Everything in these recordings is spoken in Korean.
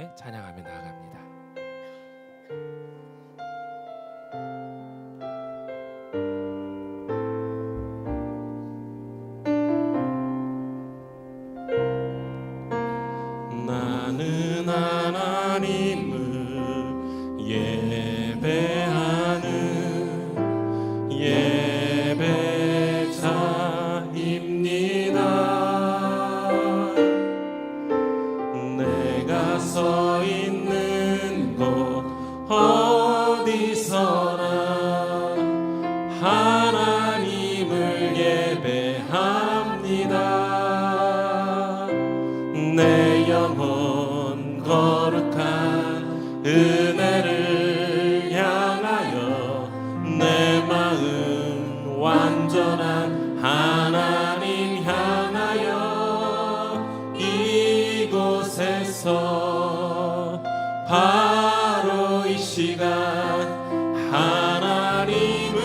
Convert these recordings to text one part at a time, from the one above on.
함께 찬양하며 나아갑니다. 나는 하나님을 예배하는 예배자입니다. 내가 서 있는 곳 어디서나 하나님을 예배합니다. 내 영혼 거룩한 은혜를 향하여 내 마음 완전한 하나님 향하여 이곳에서 바로 이 시간 하나님을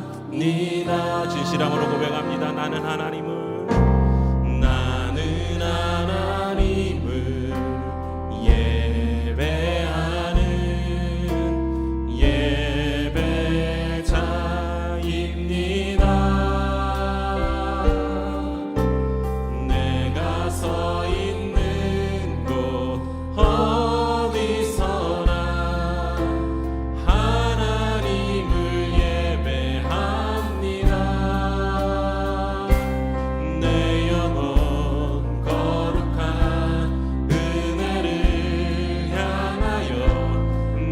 예배합니다. 진실함으로 고백합니다. 나는 하나님을 예배하는 예배자입니다. 내가 서 있는 곳 어디서나 하나님을 예배합니다. 내 영혼 거룩한 은혜를 향하여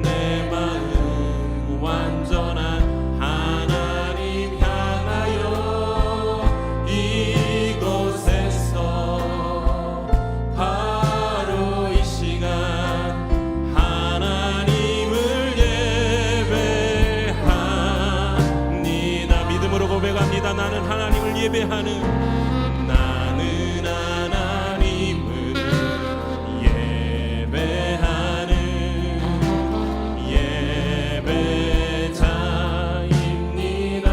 내 마음 완전한 하나님 향하여 이곳에서 바로 이 시간 하나님을 예배합니다. 믿음으로 고백합니다. 나는 하나님을 예배하는 예배자입니다.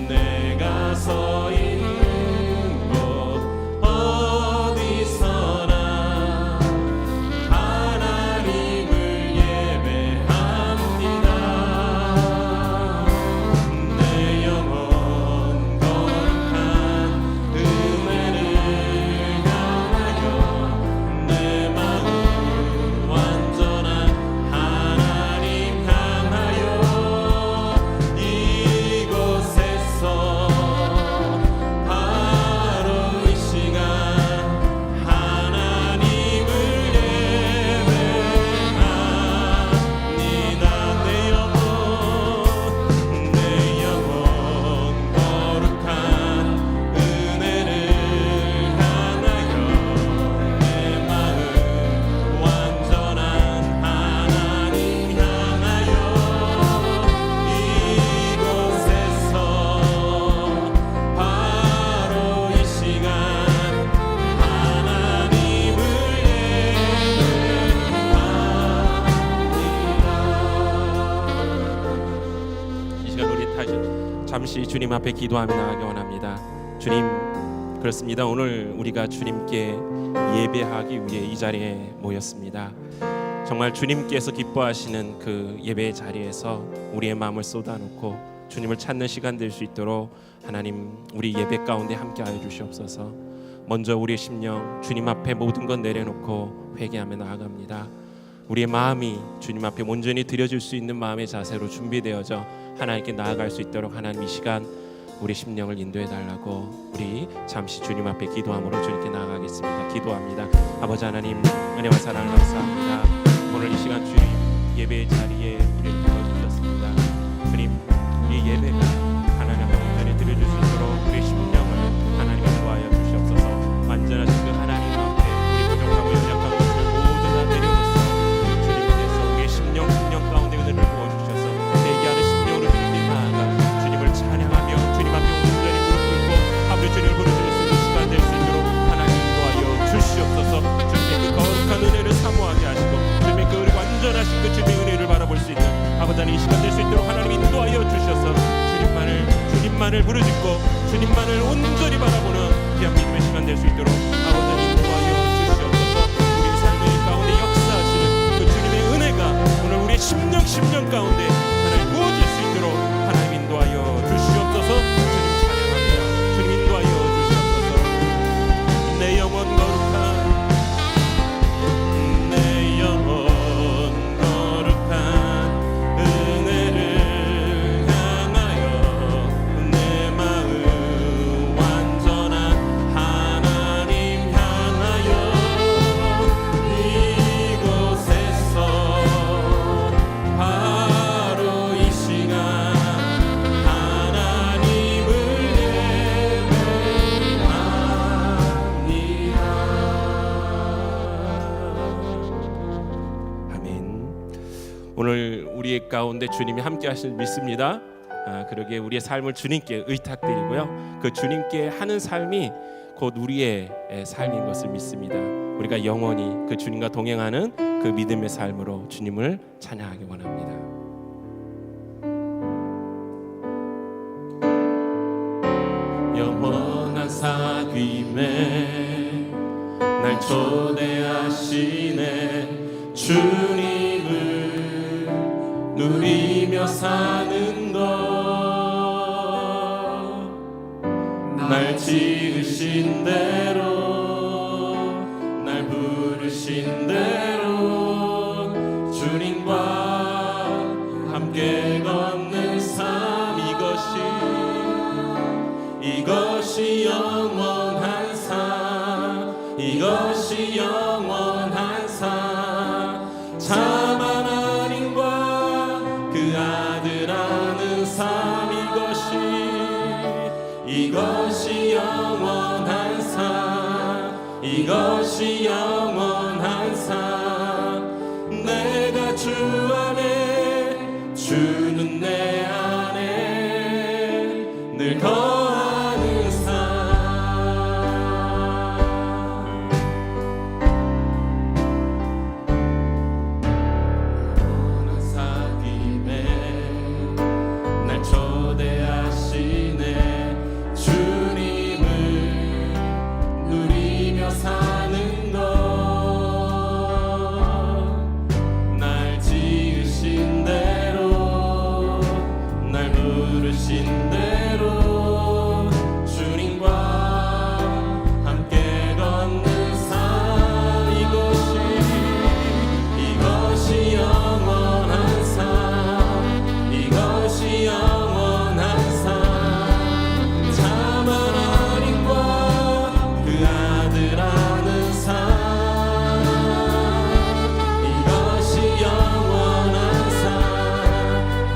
내가 서 있는 곳 어디서나 하나님을 예배합니다. 내 영혼 거룩한 은혜를 향하여 내 마음 완전한 하나님 향하여 이곳에서 바로 이 시간 하나님을 예배합니다. 내 영혼 거룩한 은혜를 향하여 내 마음 완전한 하나님 향하여 이곳에서 바로 이 시간 하나님을 예배합니다. 이 시간 우리 다시 잠시 주님 앞에 기도하며 나아가기 원합니다. 주님, 그렇습니다. 오늘 우리가 주님께 예배하기 위해 이 자리에 모였습니다. 정말 주님께서 기뻐하시는 그 예배의 자리에서 우리의 마음을 쏟아놓고 주님을 찾는 시간 될 수 있도록 하나님 우리 예배 가운데 함께하여 주시옵소서. 먼저 우리의 심령 주님 앞에 모든 것 내려놓고 회개하며 나아갑니다. 우리의 마음이 주님 앞에 온전히 드려질 수 있는 마음의 자세로 준비되어져 하나님께 나아갈 수 있도록 하나님 이 시간 우리 심령을 인도해 달라고 우리 잠시 주님 앞에 기도함으로 주님께 나아가겠습니다. 기도합니다. 아버지 하나님, 은혜와 사랑을 감사합니다. 오늘 이 시간 주님 예배의 자리에 우리를 불러주셨습니다. 주님, 이 예배가 하나님 앞에 온전히 드려질 수 있도록 우리 심령을 하나님 인도하여 주시옵소서. 완전하신 그 하나님 앞에 우리 부족하고 연약한 것을 모두 다 내려놓소 주님께서 우리의 심령 가운데 은혜를 부어주셔서 대기하는 심령으로 주님께 나아가 주님을 찬양하며 주님 앞에 온전히 무릎 꿇고 아버지 주님을 부르짖을 수 있는 시간 될 수 있도록 하나님 인도하여 주시옵소서. 주님의 그 거룩한 은혜를 사모하게 하시고 주님의 그 완전하신 그 주님의 은혜를 바라볼 수 있는 아버지 하나님 이 시간 될 수 있도록 하나님 인도하여 주셔서 우리 가운데 주님이 함께 하실 믿습니다. 그러기에 우리의 삶을 주님께 의탁드리고요. 그 주님께 하는 삶이 곧 우리의 삶인 것을 믿습니다. 우리가 영원히 그 주님과 동행하는 그 믿음의 삶으로 주님을 찬양하기 원합니다. 영원한 사귐에 날 초대하시네. 주님을 누리며 사는 것, 날 지으신 대로, 날 부르신 대로 주님과 함께 걷는 삶, 이것이 영원한 삶, 이것이 영원한 삶. 참 하나님과 그 아들 아는 삶, 이것이 영원한 삶, 이것이 영원한 삶. 내가 주 안에, 주는 내 안에 늘 거하는 삶. 영원한 사귐에 날 초대하시네. 주님을 누리며 사는 것, 날 지으신 대로, 날 부르신 대로 주님과 함께 걷는 삶, 이것이 영원한 삶, 이것이 영원한 삶.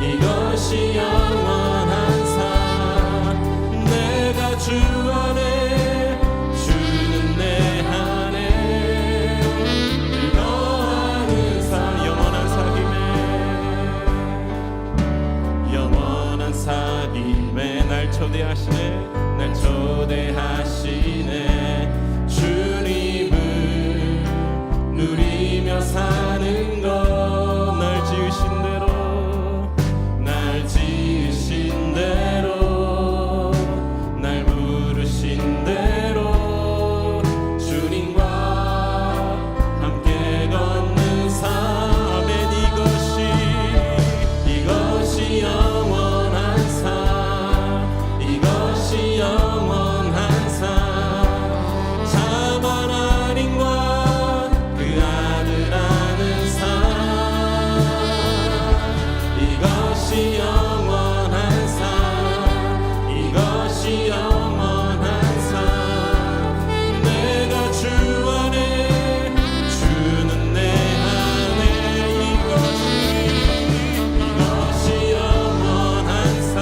이것이 영원한 삶. 내가 주 안에, 주는 내 안에 늘 거하는 삶. 영원한 사귐에 날 초대하시네, 날 초대하시네. 주님을 누리며 사는 것, 날 지으신 대로, 지으신 대로, 날 부르신 대로 주님과 함께 걷는 삶. 이것이 영원한 삶, 이것이 영원한 삶. 참 하나님과 그 아들 아는 삶, 이것이 영원한 삶, 이것이 영원한 삶. 내가 주 안에, 주는 내 안에 이것이 영원한 삶,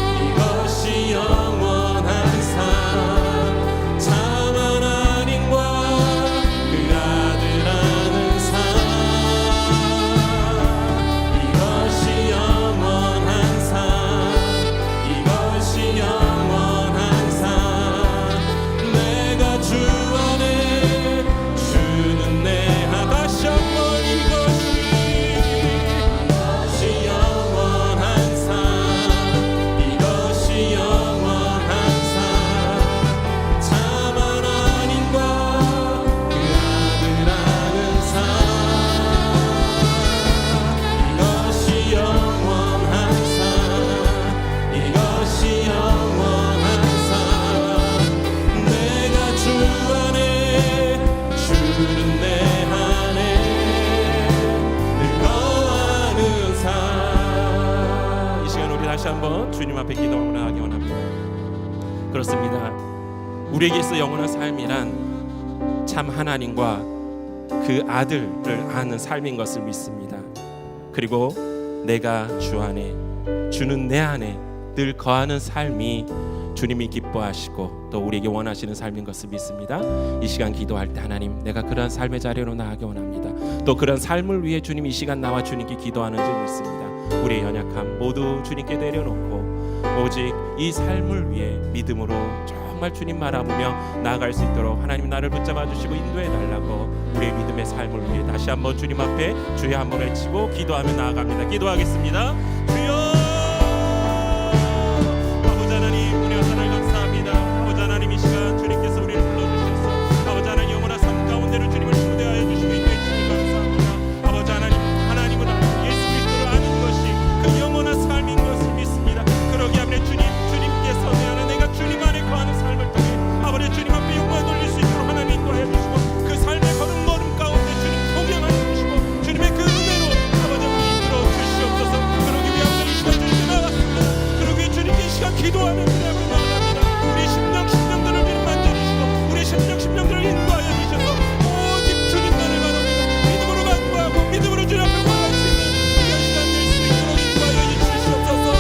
이것이 영원한 삶. 참 하나님과 그 아들 아는 삶, 이것이 영원한 삶, 이것이 영원한 삶. 내가 주 안에, 주는 내 다시 한번 이것이 영원한 삶, 이것이 영원한 삶. 참 하나님과 그 아들 아는 삶, 이것이 영원한 삶, 이것이 영원한 삶. 내가 주 안에, 주는 내 안에 늘 거하는 삶. 이 시간 우리 다시 한번 주님 앞에 기도하며 하기 원합니다. 그렇습니다. 우리에게 있어 영원한 삶이란 참 하나님과 그 아들을 아는 삶인 것을 믿습니다. 그리고 내가 주 안에, 주는 내 안에 늘 거하는 삶이 주님이 기뻐하시고 또 우리에게 원하시는 삶인 것을 믿습니다. 이 시간 기도할 때 하나님, 내가 그런 삶의 자리로 나아가기 원합니다. 또 그런 삶을 위해 주님 이 시간 나와 주님께 기도하는 줄 믿습니다. 우리의 연약함 모두 주님께 내려놓고 오직 이 삶을 위해 믿음으로 정말 주님 바라보며 나아갈 수 있도록 하나님 나를 붙잡아 주시고 인도해 달라고 우리의 믿음의 삶을 위해 다시 한번 주님 앞에 주여 한번 외치고 기도하며 나아갑니다. 기도하겠습니다. 주여, 아버지 하나님, 우리 하나님 감사합니다. 아버지 하나님, 이 시간 주님께서 우리를 불러주셔서 아버지 하나님 영원한 삶 가운데로 주님을 초대하여 주시고 인도해 주시니 감사합니다. 아버지 하나님, 하나님을 알고 예수 그리스도를 아는 것이 그 영원한 삶인 것을 믿습니다. 그러기 때문에 주님께서 내 안에 내가 주님 안에 거하는 삶을 통해 아버지 주님 앞에 영광을 돌릴 수 있도록 하나님 인도하여 주시고 그 삶의 걸음 가운데 주님 동행하여 주시고 주님의 그 은혜로 아버지 우리 이끌어 주시옵소서. 그러기 위하여 이 시간 주님께 나갔습니다. 그러기 위해 주님께 이 시간 기도하며 주님을 나아갑니다. 우리 심령들을 만져주시고 우리 심령들을 인도하여 주셔서 오직 주님만을 바랍니다. 믿음으로 간구하고 믿음으로 주님 앞에 나갈 수 있는 이런 시간 될 수 있도록 인도하여 주시옵소서.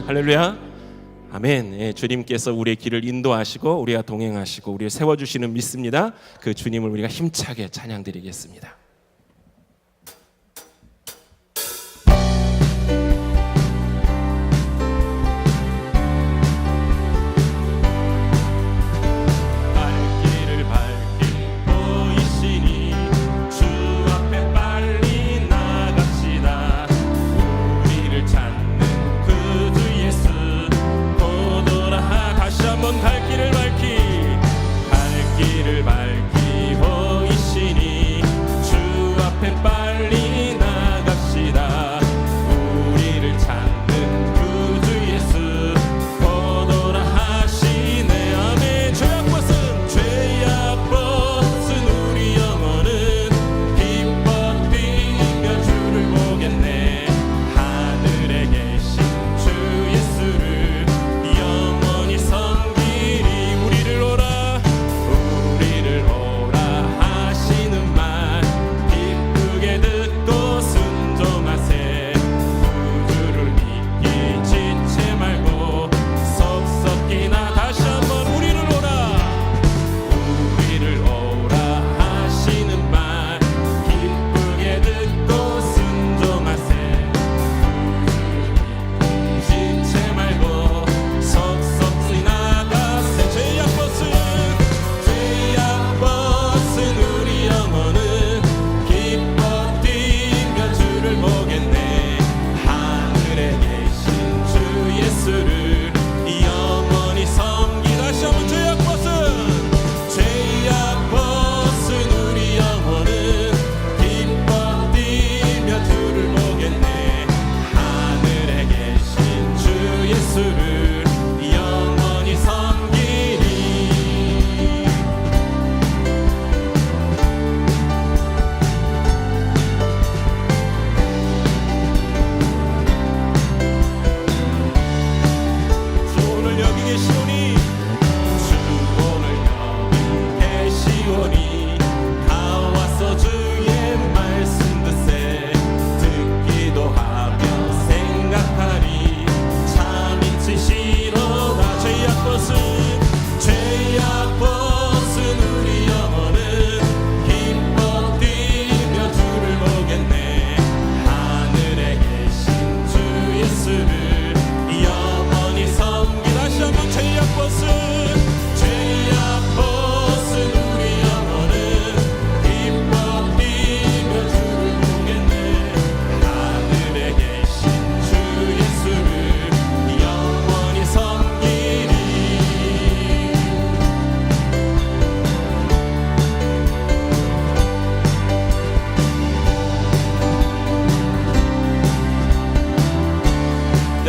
할렐루야, 아멘. 예, 주님께서 우리의 길을 인도하시고 우리와 동행하시고 우리를 세워주시는 믿습니다. 그 주님을 우리가 힘차게 찬양드리겠습니다. 갈 길을 밝히 보이시니 주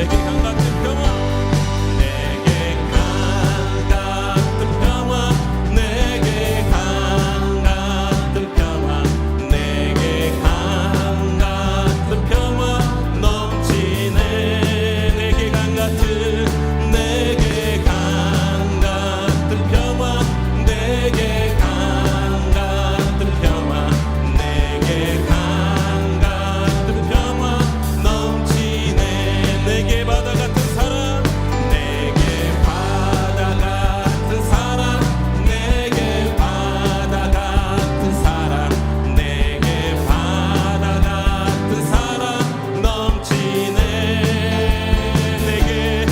내게 강 같은 평화, 내게 강 같은 평화, 내게 강 같은 평화, 내게 강 같은 평화 넘치네. 내게 강 같은, 내게 강 같은 평화, 내게 강 같은 평화, 내게 강 같은 평화 넘치네. 내게 바다 같은 사랑, 내게 바다 같은 사랑, 내게 바다 같은 사랑, 내게 바다 같은 사랑 넘치네. 내게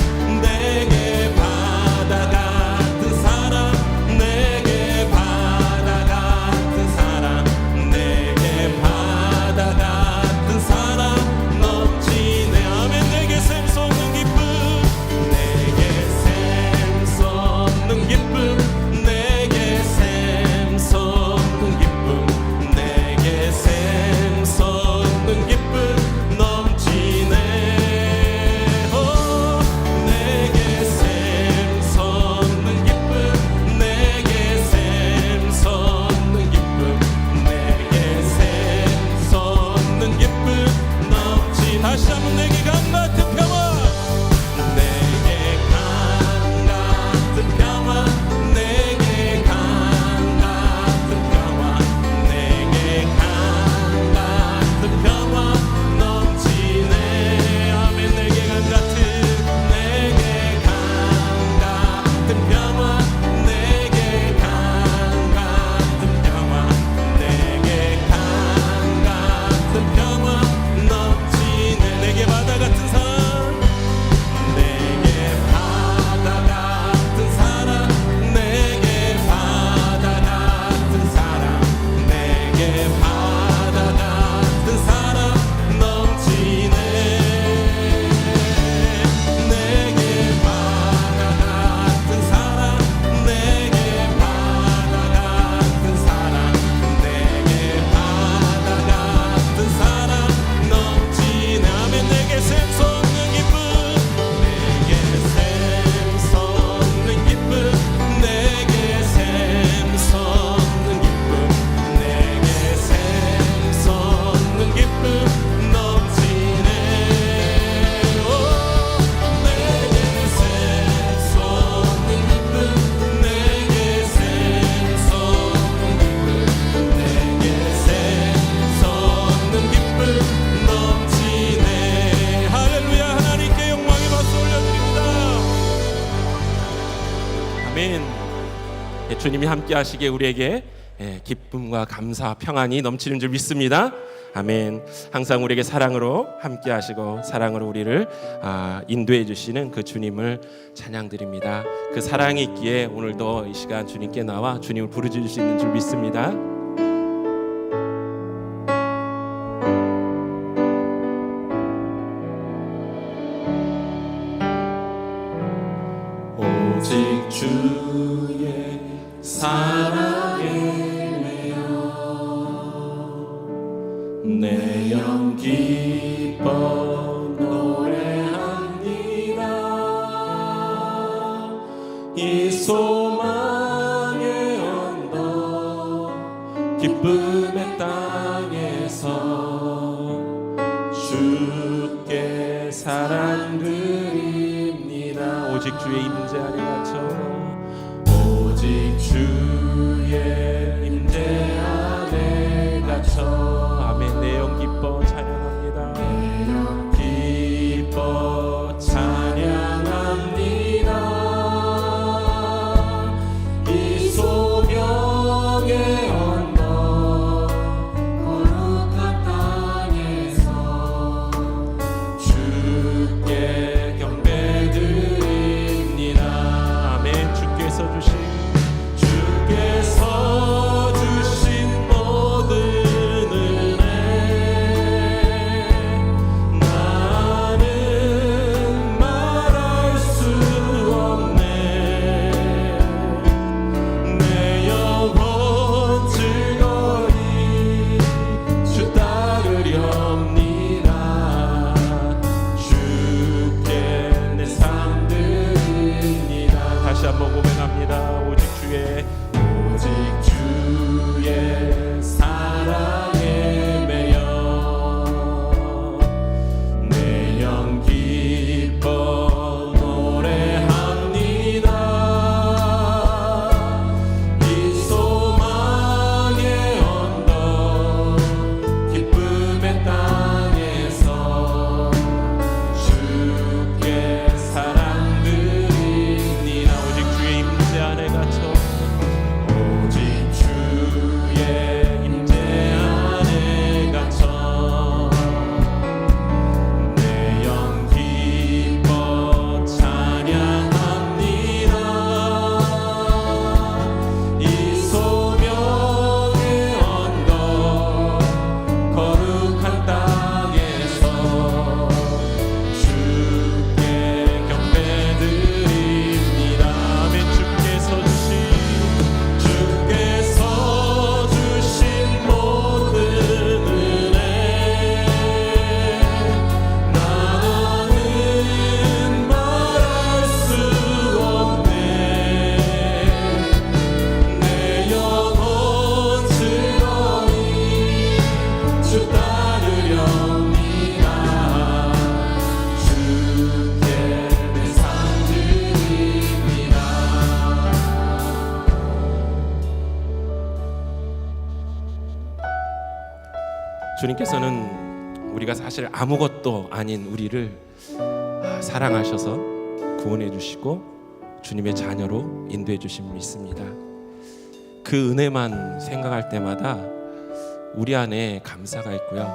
바다 같은 사랑, 내게 바다 같은 사랑, 내게 바다 같은 사랑 넘치네. 아멘. 내게 샘솟는 기쁨, 내게 샘솟는 기쁨, 내게 샘솟는 기쁨, 내게 샘솟는 기쁨 넘치네. 오, 내게 샘솟는 기쁨, 내게 샘솟는 기쁨, 내게 샘솟는 기쁨 넘치. 다시 한번 내게 강 같은 평화, 내게 강 같은 평화, 내게 강 같은 평화, 내게 강 같은 평화 넘치네. 아멘. 내게 강 같은, 내게 강 같은 평화, 내게 강 같은 평화, 내게 강 같은 평화 넘치네. 내게 바다 같은 사랑, 내게 바다 같은 사랑, 내게 바다 같은 사랑, 내게 바다 같은 사랑 넘치네. 내게 바다 같은 사랑, 내게 바다 같은 사랑, 내게 바다 같은 사랑 넘치네. 아멘. 내게 샘솟는 기쁨, 내게 샘솟는 기쁨, 내게 샘솟는 기쁨, 내게 샘솟는 기쁨 넘치네. 오, 내게 샘솟는 기쁨, 내게 샘솟는 기쁨, 내게 샘솟는 기쁨 넘치네. 할렐루야. 하나님께 영광의 박수 올려드립니다. 아멘. 예, 주님이 함께 하시기에 우리에게 기쁨과 감사, 평안이 넘치는 줄 믿습니다. 아멘. 항상 우리에게 사랑으로 함께 하시고 사랑으로 우리를 인도해 주시는 그 주님을 찬양드립니다. 그 사랑이 있기에 오늘도 이 시간 주님께 나와 주님을 부르짖을 수 있는 줄 믿습니다. 오직 주의 사랑에 매여 내 영 기뻐 노래합니다. 이 소망의 언덕 기쁨의 땅에서 주께 사랑 드립니다. 오직 주의 임재 아래 갇혀, 오직 주의 임재 안에 갇혀. 아멘. 내 영 기뻐 찬양합니다. 내 영 기뻐 찬양합니다. 이 소명의 언덕 거룩한 땅에서 주께 경배드립니다. 아멘. 주께서 주신, 주께서 한번 고백합니다. 오직 주의 사랑에 매여 내 영 기뻐 노래합니다. 이 소망의 언덕 기쁨의 땅에서 주께 사랑 드립니다. 오직 주의 임재 안에 갇혀 주님께서는 우리가 사실 아무것도 아닌 우리를 사랑하셔서 구원해 주시고 주님의 자녀로 인도해 주심을 믿습니다. 그 은혜만 생각할 때마다 우리 안에 감사가 있고요.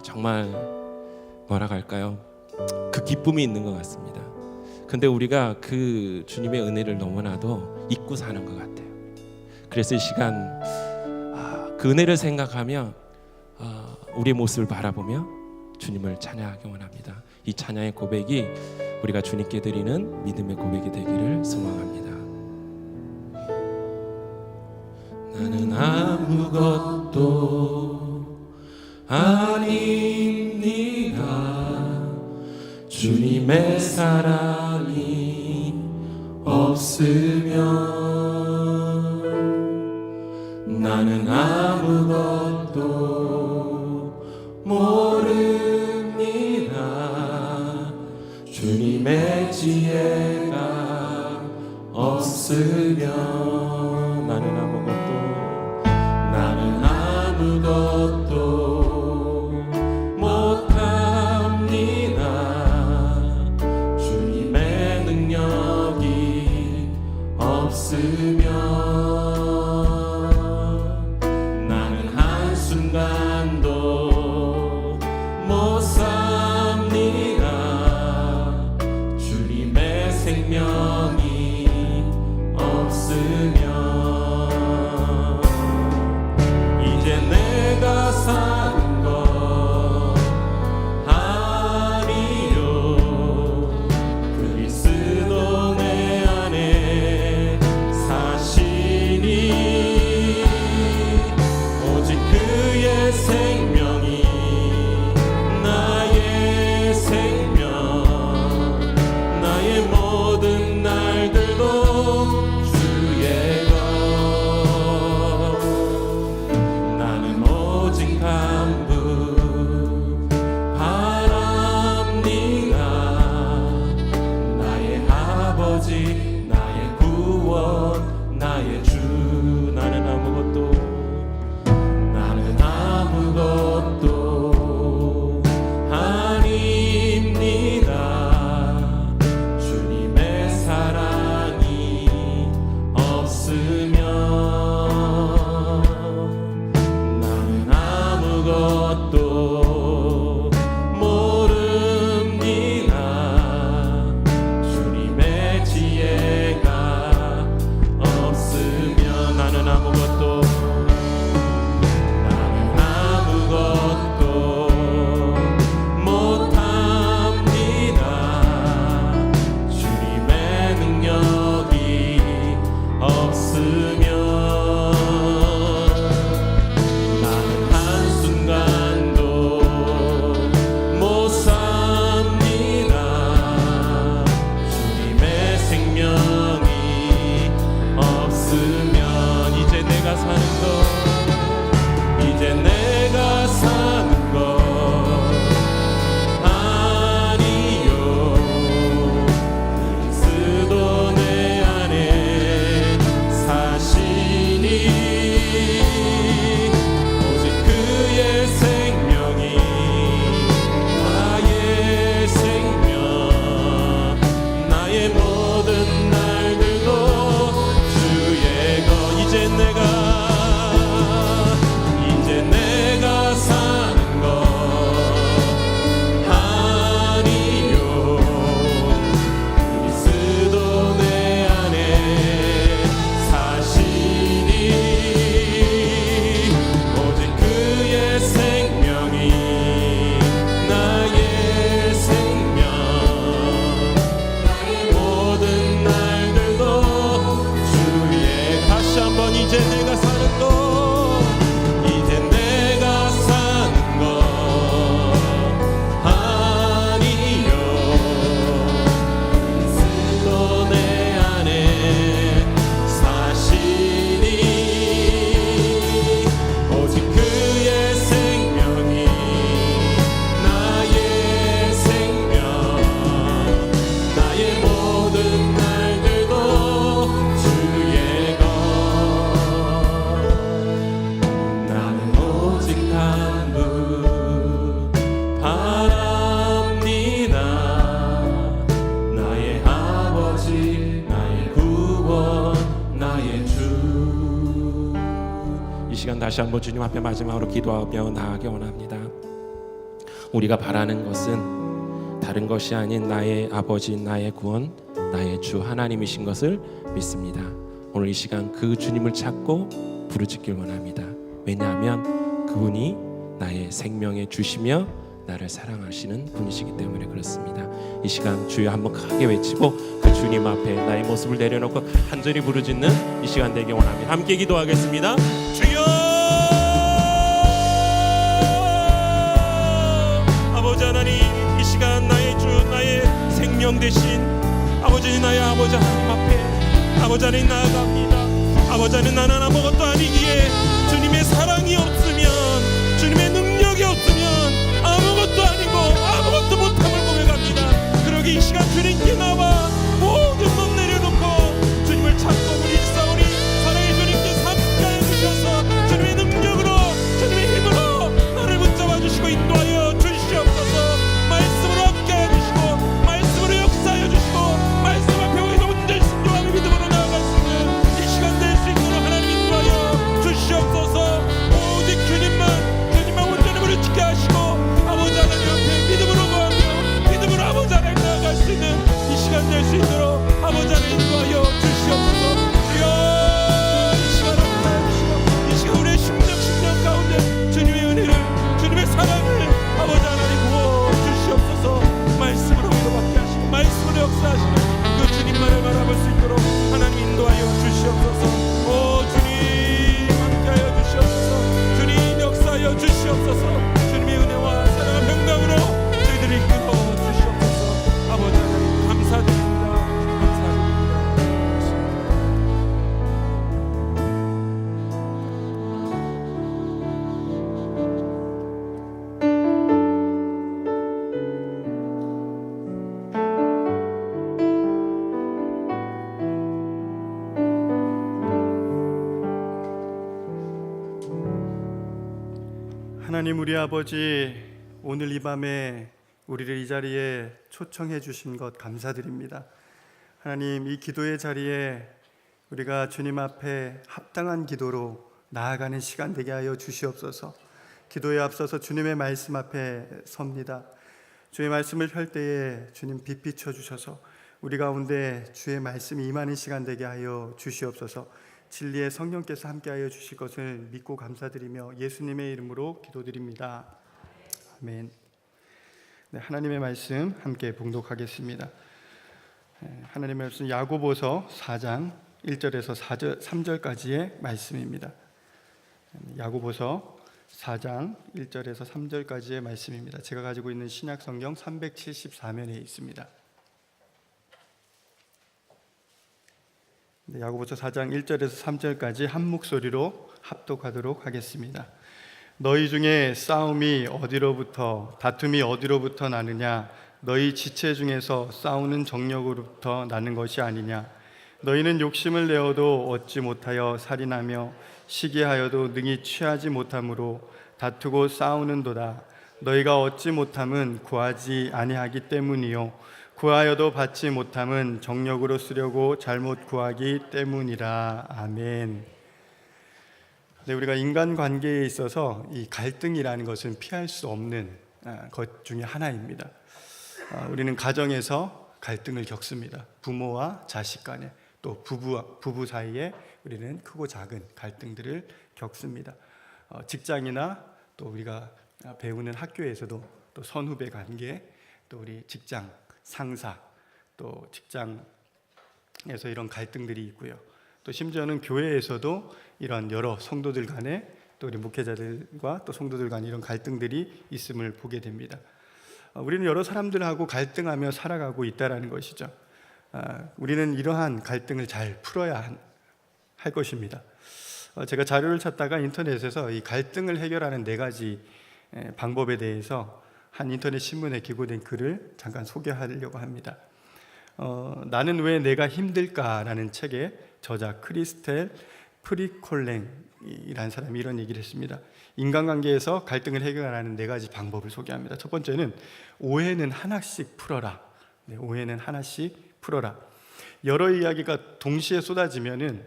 정말 뭐라 할까요? 그 기쁨이 있는 것 같습니다. 근데 우리가 그 주님의 은혜를 너무나도 잊고 사는 것 같아요. 그래서 이 시간 그 은혜를 생각하며 우리의 모습을 바라보며 주님을 찬양하기 원합니다. 이 찬양의 고백이 우리가 주님께 드리는 믿음의 고백이 되기를 소망합니다. 나는 아무것도 아닙니다. 주님의 사랑이 없으면 나는 아무것도 모릅니다. 주님의 지혜가 없으면 나는 아무것도 못합니다. 주님의 능력이 없으면 나는 한순간도 못 삽니다. 주님의 생명이 없으면 이제 내가 사는 것 아니요 그리스도 내 안에 사시니 오직 그의 생명이 나의 생명 나의 모든 날들도 주의 것 나는 오직 간부 바랍니다. 나의 아버지 나의 구원 나의 주 나는 아무것도 아닙니다. 주님의 사랑이 없으면 나는 아무것도 모릅니다. 주님의 지혜가 없으면 다시 한번 주님 앞에 마지막으로 기도하며 나아가기 원합니다. 우리가 바라는 것은 다른 것이 아닌 나의 아버지, 나의 구원, 나의 주 하나님이신 것을 믿습니다. 오늘 이 시간 그 주님을 찾고 부르짖길 원합니다. 왜냐하면 그분이 나의 생명의 주시며 나를 사랑하시는 분이시기 때문에 그렇습니다. 이 시간 주여 한번 크게 외치고 그 주님 앞에 나의 모습을 내려놓고 간절히 부르짖는 이 시간 되기 원합니다. 함께 기도하겠습니다. 주여, 아버지 하나님, 이 시간 나의 주, 나의 생명 되신 아버지, 나의 아버지 하나님 앞에 아버지 하나님 나아갑니다. 아버지 하나님, 나는 아무것도 아니기에 주님의 사랑이 없으면, 주님의 능력이 없으면 아무것도 아니고 아무것도 못함을 고백합니다. 그러기 이 시간 주님께 나와 모든 것 내려놓고 주님을 찾고 부르짖사오니 사랑의 주님께서 함께하여 주셔서 주님의 능력으로, 주님의 힘으로 나를 붙잡아 주시고 인도하여 주시옵소서. 말씀으로 함께하여 주시고 말씀으로 역사하여 주시고 말씀 앞에 우리가 온전히 순종하며 믿음으로 나아갈 수 있는 이 시간 될 수 있도록 하나님 인도하여 주시옵소서. 오직 주님만 온전히 우리를 지켜 하시고 아버지 하나님 앞에 믿음으로 구하며 믿음으로 아버지 하나님 나아갈 수 있는 이 시간 될 수 있도록 아버지 하나님 인도하여 주시옵소서. 주여, 이 시간 함께하여 주시고 이 시간 우리의 심령 가운데 주님의 은혜를, 주님의 사랑을 아버지 하나님 부어 주시옵소서. 말씀으로 위로받게 하시고 말씀으로 역사하시는 그 주님만을 바라볼 수 있도록 하나님 인도하여 주시옵소서. 오 주님 함께하여 주시옵소서. 주님 역사하여 주시옵소서. 주님의 은혜와 사랑과 평강으로 저희들을 이끌어 주시옵소서. 아버지 하나님 감사드립니다. 감사드립니다. 하나님 우리 아버지, 오늘 이 밤에 우리를 이 자리에 초청해 주신 것 감사드립니다. 하나님, 이 기도의 자리에 우리가 주님 앞에 합당한 기도로 나아가는 시간 되게 하여 주시옵소서. 기도에 앞서서 주님의 말씀 앞에 섭니다. 주의 말씀을 펼 때에 주님 빛 비춰 주셔서 우리 가운데 주의 말씀이 임하는 시간 되게 하여 주시옵소서. 진리의 성령께서 함께하여 주실 것을 믿고 감사드리며 예수님의 이름으로 기도드립니다. 아멘. 네, 하나님의 말씀 함께 봉독하겠습니다. 하나님의 말씀 야고보서 4장 1절에서 3절까지의 말씀입니다. 야고보서 4장 1절에서 3절까지의 말씀입니다. 제가 가지고 있는 신약 성경 374면에 있습니다. 야고보서 4장 1절에서 3절까지 한 목소리로 합독하도록 하겠습니다. 너희 중에 싸움이 어디로부터, 다툼이 어디로부터 나느냐? 너희 지체 중에서 싸우는 정력으로부터 나는 것이 아니냐? 너희는 욕심을 내어도 얻지 못하여 살인하며 시기하여도 능히 취하지 못함으로 다투고 싸우는도다. 너희가 얻지 못함은 구하지 아니하기 때문이요 구하여도 받지 못함은 정력으로 쓰려고 잘못 구하기 때문이라. 아멘. 네, 우리가 인간관계에 있어서 이 갈등이라는 것은 피할 수 없는 것 중에 하나입니다. 우리는 가정에서 갈등을 겪습니다. 부모와 자식 간에, 또 부부 사이에 우리는 크고 작은 갈등들을 겪습니다. 직장이나 또 우리가 배우는 학교에서도 또 선후배 관계, 또 우리 직장 상사, 또 직장에서 이런 갈등들이 있고요. 또 심지어는 교회에서도 이런 여러 성도들 간에, 또 우리 목회자들과 또 성도들 간에 이런 갈등들이 있음을 보게 됩니다. 우리는 여러 사람들하고 갈등하며 살아가고 있다는 것이죠. 우리는 이러한 갈등을 잘 풀어야 할 것입니다. 제가 자료를 찾다가 인터넷에서 이 갈등을 해결하는 4가지 방법에 대해서 한 인터넷 신문에 기고된 글을 잠깐 소개하려고 합니다. 나는 왜 내가 힘들까라는 책의 저자 크리스텔 프리콜랭이라는 사람이 이런 얘기를 했습니다. 인간관계에서 갈등을 해결하는 4가지 방법을 소개합니다. 첫 번째는 오해는 하나씩 풀어라. 네, 오해는 하나씩 풀어라. 여러 이야기가 동시에 쏟아지면은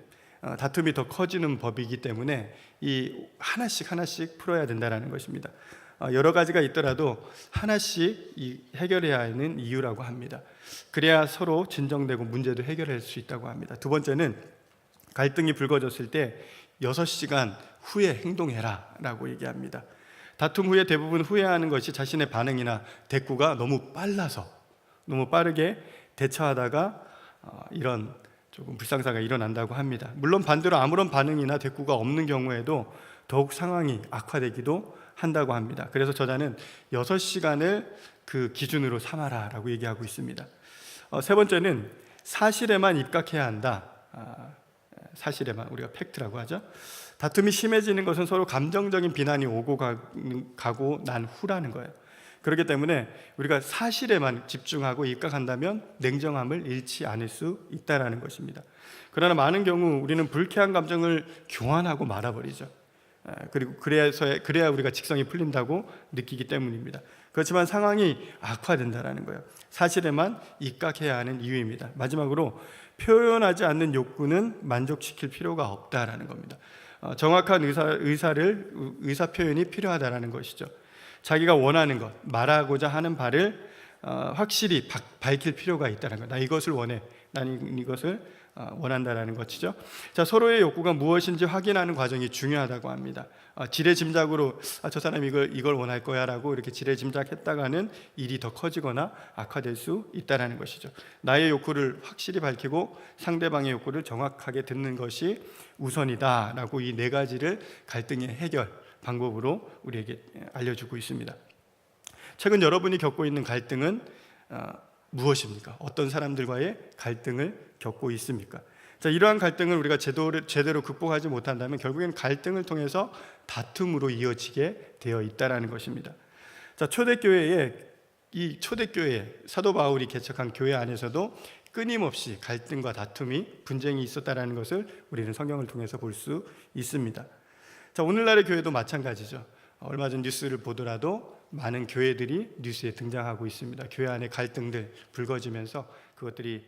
다툼이 더 커지는 법이기 때문에 이 하나씩 풀어야 된다는 것입니다. 여러 가지가 있더라도 하나씩 해결해야 하는 이유라고 합니다. 그래야 서로 진정되고 문제도 해결할 수 있다고 합니다. 두 번째는 갈등이 불거졌을 때 6시간 후에 행동해라 라고 얘기합니다. 다툼 후에 대부분 후회하는 것이 자신의 반응이나 대꾸가 너무 빨라서 너무 빠르게 대처하다가 이런 조금 불상사가 일어난다고 합니다. 물론 반대로 아무런 반응이나 대꾸가 없는 경우에도 더욱 상황이 악화되기도 한다고 합니다. 그래서 저자는 6시간을 그 기준으로 삼아라 라고 얘기하고 있습니다. 세 번째는 사실에만 입각해야 한다. 사실에만, 우리가 팩트라고 하죠. 다툼이 심해지는 것은 서로 감정적인 비난이 오고 가고 난 후라는 거예요. 그렇기 때문에 우리가 사실에만 집중하고 입각한다면 냉정함을 잃지 않을 수 있다는 것입니다. 그러나 많은 경우 우리는 불쾌한 감정을 교환하고 말아버리죠. 그리고 그래야 우리가 직성이 풀린다고 느끼기 때문입니다. 그렇지만 상황이 악화된다는 거예요. 사실에만 입각해야 하는 이유입니다. 마지막으로 표현하지 않는 욕구는 만족시킬 필요가 없다라는 겁니다. 정확한 의사 표현이 필요하다라는 것이죠. 자기가 원하는 것, 말하고자 하는 바를 확실히 밝힐 필요가 있다는 것. 나 이것을 원해. 나는 이것을 원한다라는 것이죠. 자, 서로의 욕구가 무엇인지 확인하는 과정이 중요하다고 합니다. 지레짐작으로 저 사람이 이걸 원할 거야라고 이렇게 지레짐작했다가는 일이 더 커지거나 악화될 수 있다라는 것이죠. 나의 욕구를 확실히 밝히고 상대방의 욕구를 정확하게 듣는 것이 우선이다라고 이 네 가지를 갈등의 해결 방법으로 우리에게 알려주고 있습니다. 최근 여러분이 겪고 있는 갈등은 무엇입니까? 어떤 사람들과의 갈등을 겪고 있습니까? 자, 이러한 갈등을 우리가 제대로 극복하지 못한다면 결국에는 갈등을 통해서 다툼으로 이어지게 되어 있다는 것입니다. 자, 초대교회 사도 바울이 개척한 교회 안에서도 끊임없이 갈등과 다툼이 분쟁이 있었다는 것을 우리는 성경을 통해서 볼 수 있습니다. 자, 오늘날의 교회도 마찬가지죠. 얼마 전 뉴스를 보더라도 많은 교회들이 뉴스에 등장하고 있습니다. 교회 안에 갈등들 불거지면서 그것들이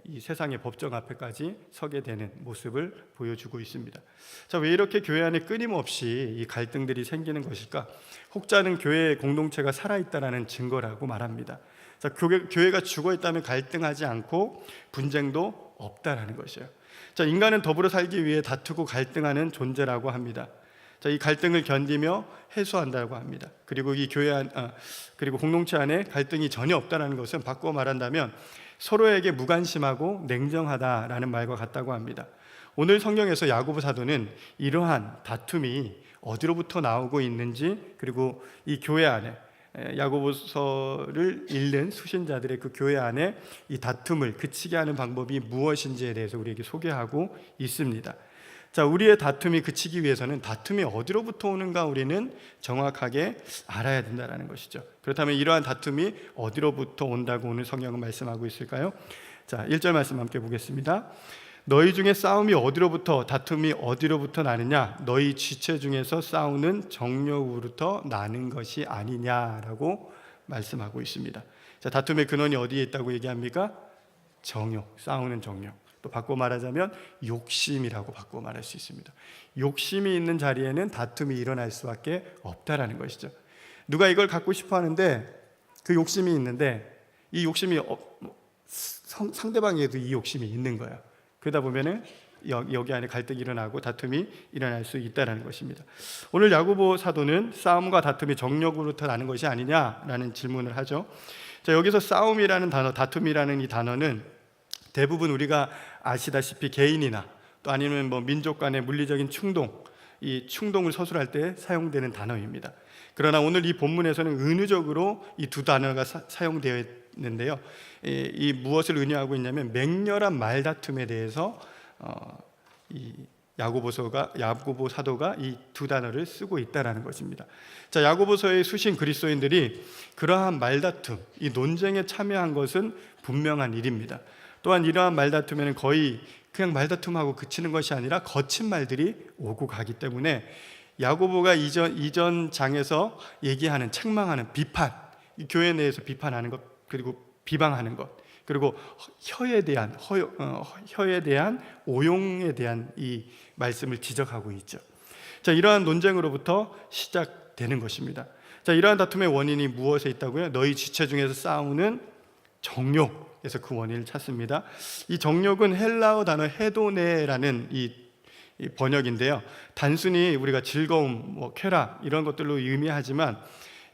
이 세상의 법정 앞에까지 서게 되는 모습을 보여주고 있습니다. 자, 왜 이렇게 교회 안에 끊임없이 이 갈등들이 생기는 것일까? 혹자는 교회의 공동체가 살아있다는 증거라고 말합니다. 자, 교회가 죽어있다면 갈등하지 않고 분쟁도 없다라는 것이에요. 자, 인간은 더불어 살기 위해 다투고 갈등하는 존재라고 합니다. 자, 이 갈등을 견디며 해소한다고 합니다. 그리고 그리고 공동체 안에 갈등이 전혀 없다는 것은 바꾸어 말한다면 서로에게 무관심하고 냉정하다라는 말과 같다고 합니다. 오늘 성경에서 야고보 사도는 이러한 다툼이 어디로부터 나오고 있는지, 그리고 이 교회 안에 야고보서를 읽는 수신자들의 그 교회 안에 이 다툼을 그치게 하는 방법이 무엇인지에 대해서 우리에게 소개하고 있습니다. 자, 우리의 다툼이 그치기 위해서는 다툼이 어디로부터 오는가 우리는 정확하게 알아야 된다는 것이죠. 그렇다면 이러한 다툼이 어디로부터 온다고 오늘 성경은 말씀하고 있을까요? 자, 1절 말씀 함께 보겠습니다. 너희 중에 다툼이 어디로부터 나느냐? 너희 지체 중에서 싸우는 정욕으로부터 나는 것이 아니냐라고 말씀하고 있습니다. 자, 다툼의 근원이 어디에 있다고 얘기합니까? 정욕, 싸우는 정욕. 또 바꿔 말하자면 욕심이라고 바꿔 말할 수 있습니다. 욕심이 있는 자리에는 다툼이 일어날 수밖에 없다라는 것이죠. 누가 이걸 갖고 싶어 하는데 그 욕심이 있는데 이 욕심이 상대방에도 이 욕심이 있는 거예요. 그러다 보면은 여기 안에 갈등이 일어나고 다툼이 일어날 수 있다는 것입니다. 오늘 야고보 사도는 싸움과 다툼이 정욕으로부터 나는 것이 아니냐라는 질문을 하죠. 자, 여기서 싸움이라는 단어, 다툼이라는 이 단어는 대부분 우리가 아시다시피 개인이나 또 아니면 민족 간의 물리적인 이 충동을 서술할 때 사용되는 단어입니다. 그러나 오늘 이 본문에서는 은유적으로 이 두 단어가 사용되어 있는데요. 이 무엇을 의미하고 있냐면 맹렬한 말다툼에 대해서 이 야고보 사도가 이 두 단어를 쓰고 있다라는 것입니다. 자, 야고보서의 수신 그리스도인들이 그러한 말다툼, 이 논쟁에 참여한 것은 분명한 일입니다. 또한 이러한 말다툼에는 거의 그냥 말다툼하고 그치는 것이 아니라 거친 말들이 오고 가기 때문에 야고보가 이전 장에서 얘기하는 책망하는 비판, 이 교회 내에서 비판하는 것, 그리고 비방하는 것, 그리고 혀에 대한 오용에 대한 이 말씀을 지적하고 있죠. 자, 이러한 논쟁으로부터 시작되는 것입니다. 자, 이러한 다툼의 원인이 무엇에 있다고요? 너희 지체 중에서 싸우는 정욕에서 그 원인을 찾습니다. 이 정욕은 헬라어 단어 헤도네라는 이 번역인데요. 단순히 우리가 즐거움, 쾌락 이런 것들로 의미하지만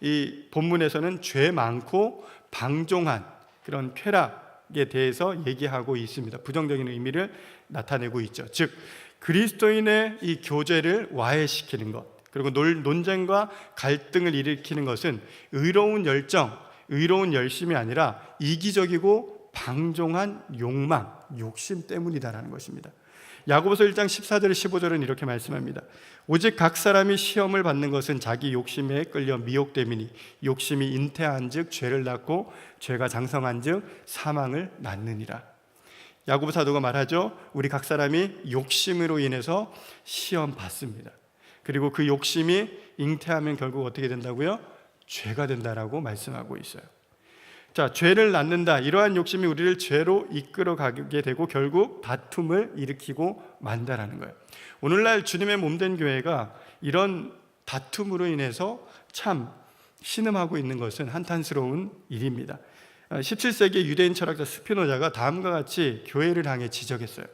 이 본문에서는 죄 많고 방종한 그런 쾌락에 대해서 얘기하고 있습니다. 부정적인 의미를 나타내고 있죠. 즉 그리스도인의 이 교제를 와해시키는 것, 그리고 논쟁과 갈등을 일으키는 것은 의로운 열정, 의로운 열심이 아니라 이기적이고 방종한 욕망, 욕심 때문이다라는 것입니다. 야고보서 1장 14절 15절은 이렇게 말씀합니다. 오직 각 사람이 시험을 받는 것은 자기 욕심에 끌려 미혹됨이니 욕심이 잉태한즉 죄를 낳고 죄가 장성한즉 사망을 낳느니라. 야고보 사도가 말하죠. 우리 각 사람이 욕심으로 인해서 시험 받습니다. 그리고 그 욕심이 잉태하면 결국 어떻게 된다고요? 죄가 된다라고 말씀하고 있어요. 자, 죄를 낳는다. 이러한 욕심이 우리를 죄로 이끌어 가게 되고 결국 다툼을 일으키고 만다라는 거예요. 오늘날 주님의 몸된 교회가 이런 다툼으로 인해서 참 신음하고 있는 것은 한탄스러운 일입니다. 17세기 유대인 철학자 스피노자가 다음과 같이 교회를 향해 지적했어요.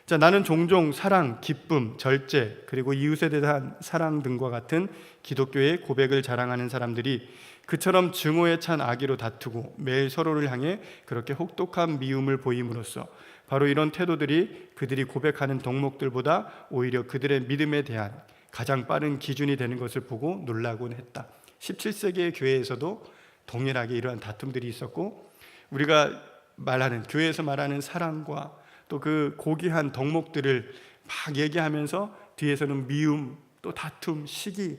자, 나는 종종 사랑, 기쁨, 절제, 그리고 이웃에 대한 사랑 등과 같은 기독교의 고백을 자랑하는 사람들이 그처럼 증오에 찬 악의로 다투고 매일 서로를 향해 그렇게 혹독한 미움을 보임으로써 바로 이런 태도들이 그들이 고백하는 덕목들보다 오히려 그들의 믿음에 대한 가장 빠른 기준이 되는 것을 보고 놀라곤 했다. 17세기의 교회에서도 동일하게 이러한 다툼들이 있었고, 우리가 말하는 교회에서 말하는 사랑과 또 그 고귀한 덕목들을 막 얘기하면서 뒤에서는 미움, 또 다툼, 시기,